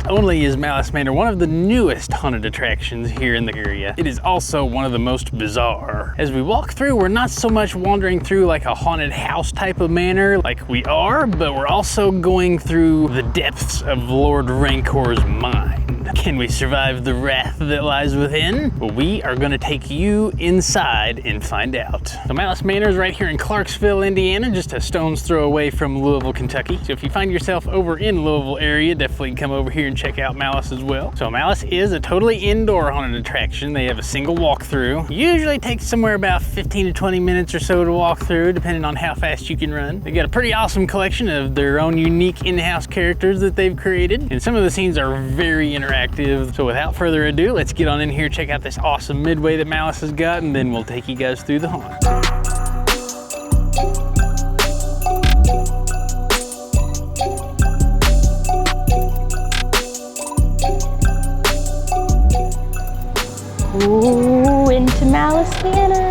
Not only is Malice Manor one of the newest haunted attractions here in the area, it is also one of the most bizarre. As we walk through, we're not so much wandering through like a haunted house type of manor like we are, but we're also going through the depths of Lord Rancor's mind. Can we survive the wrath that lies within? Well, we are gonna take you inside and find out. So Malice Manor is right here in Clarksville, Indiana, just a stone's throw away from Louisville, Kentucky. So if you find yourself over in Louisville area, definitely come over here and check out Malice as well. So Malice is a totally indoor haunted attraction. They have a single walkthrough. Usually takes somewhere about 15 to 20 minutes or so to walk through, depending on how fast you can run. They got a pretty awesome collection of their own unique in-house characters that they've created, and some of the scenes are very interactive. So without further ado, let's get on in here, check out this awesome midway that Malice has got, and then we'll take you guys through the haunt. Ooh, into Malice Manor.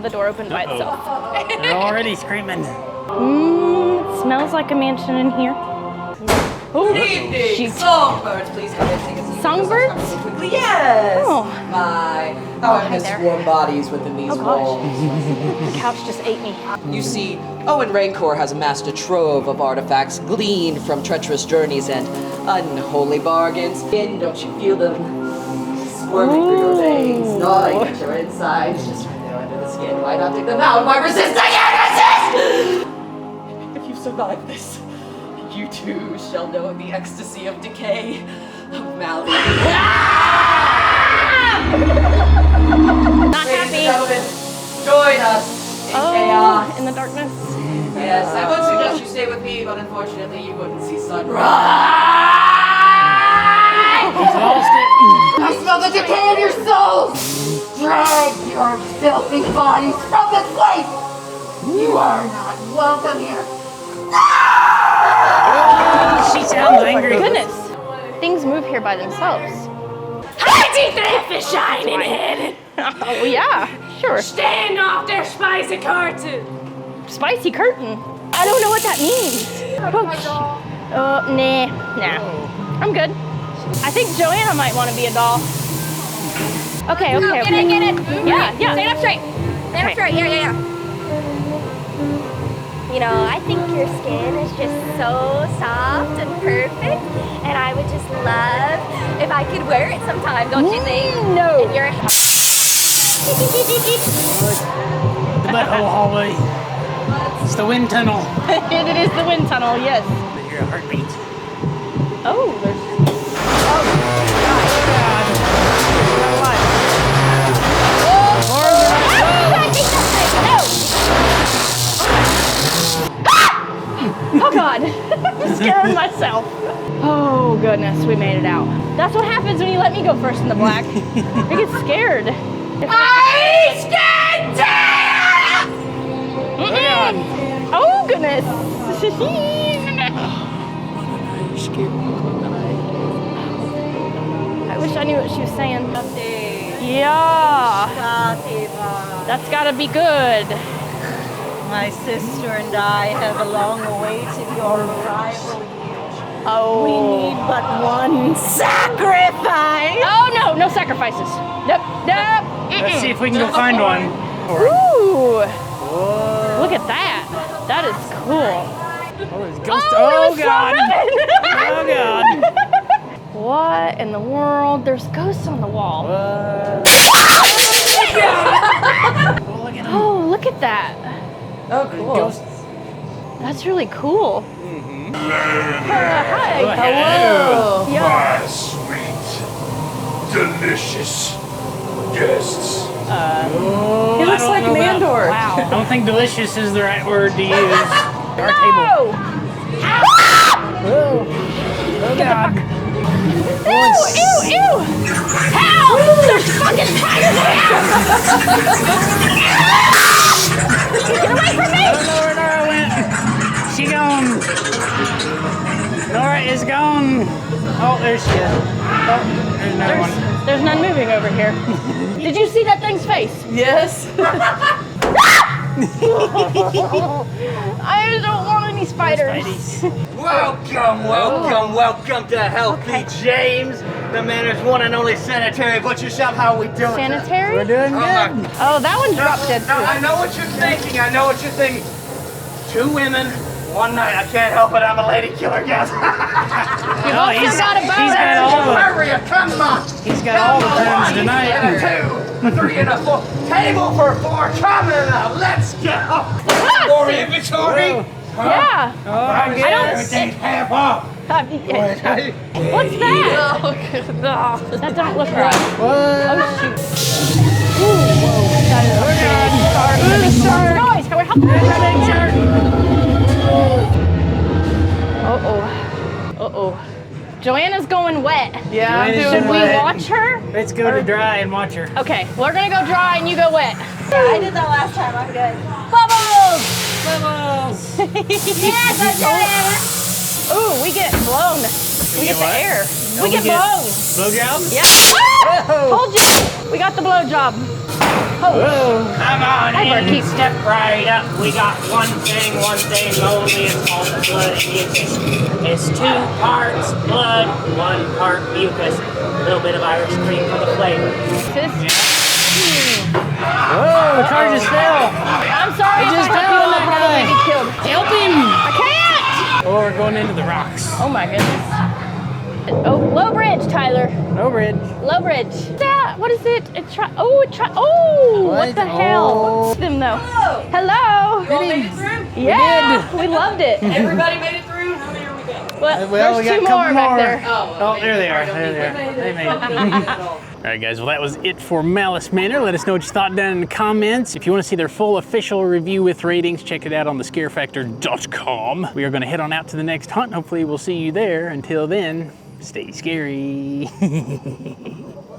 The door opened by itself. They're already screaming. It smells like a mansion in here. Good evening, songbirds. Please come and take a seat. Songbirds? Quickly, yes. Oh. My, how I miss warm bodies within these walls. The couch just ate me. You see, Owen Rancor has amassed a trove of artifacts gleaned from treacherous journeys and unholy bargains. And don't you feel them squirming through your veins, gnawing at your insides? Just right there under the skin. Why not take them out by resisting it? If you survive this, you too shall know the ecstasy of decay, of malady. Not Ladies and happy. gentlemen, join us in chaos. In the darkness. Yes, I would suggest you stay with me, but unfortunately you wouldn't see sunrise. He's lost it. I smell the decay in your souls! Drag your filthy bodies from this place! You are not welcome here. She sounds angry. Goodness. Things move here by themselves. Heidi the shining head! Oh, yeah. Sure. Stand off their spicy curtain! Spicy curtain. I don't know what that means. Nah. I'm good. I think Joanna might want to be a doll. Okay. Get it! Yeah. Stand up straight! Stand up straight, yeah. You know, I think your skin is just so soft and perfect, and I would just love if I could wear it sometime, don't you think? No. And you're The butthole hallway. It's the wind tunnel. It is the wind tunnel, yes. I hear a heartbeat. Oh, there's... Oh God, I'm scaring myself. Oh goodness, we made it out. That's what happens when you let me go first in the black. I get scared. Oh goodness. I wish I knew what she was saying. Yeah. That's gotta be good. My sister and I have long awaited your arrival here. Oh. We need but one sacrifice. Oh no sacrifices. Nope. Let's see if we can go find one. Ooh. Whoa. Look at that. That is cool. Oh, there's ghosts. Oh God. Oh God. What in the world? There's ghosts on the wall. Oh, look at them. Oh, look at that. Oh, cool. Ghosts. That's really cool. Hi. Oh, hello. Yeah. My sweet, delicious guests. Oh, He looks like Mandor. I Wow. don't think delicious is the right word to use. Our table. No! Oh God. Ew, ew! Help! There's fucking tigers in here! Get away from me! I don't know where Nora went. She gone. Nora is gone. Oh, there she is. Oh, there's another one. There's none moving over here. Did you see that thing's face? Yes. I don't want any spiders. Welcome to Healthy James, the Manor's one and only sanitary butcher shop. How we doing? Sanitary? We're doing good. Oh, that one dropped dead Now, too. I know what you're thinking. I know what you're thinking. 2 women, 1 night. I can't help it. I'm a lady killer, guys. You've Oh, also got a bow. he's got all the Hurry up, come on. he's got all the turns tonight. And a 2, a 3, and a 4. Table for 4. Coming up. Let's go. More inventory. Yeah. Oh, I guess. Everything's half off. What's that? That don't look right. What? Oh shoot. Ooh, that is a big noise. How Uh-oh. Joanna's going wet. Yeah, I'm Joanna's doing Should we wet. watch her? Let's go to dry and watch her. Okay, we're gonna go dry and you go wet. Yeah, I did that last time. I'm good. Bubbles! Bubbles! Yes, I did. Ooh, we get blown. We get the what? air. Oh, We get blown. Blowjobs? Yeah. Ah! Told you. We got the blow job. Oh. Whoa. Come on I better in, keep- step right up. We got one thing only. It's called the blood and mucus. It's 2 parts blood, 1 part mucus. A little bit of Irish cream for the flavor. Whoa, the car just fell. I'm sorry. It just if I fell on help you, that I'll probably guy. get killed. Help him. I can't. Oh, we're going into the rocks. Oh my goodness. Oh, low bridge, Tyler. No bridge. Low bridge. That, what is it? It try. Oh, it try. Oh, what the hell? Oh. What's them though? Hello. You all made it through? Yeah, we loved it. Everybody made it through? How many are we getting? Well, Well, we there's got 2 a more couple back more. there. Oh, there they are. There they are. They made it. All right, guys, well, that was it for Malice Manor. Let us know what you thought down in the comments. If you want to see their full official review with ratings, check it out on thescarefactor.com. We are going to head on out to the next hunt. Hopefully, we'll see you there. Until then, stay scary.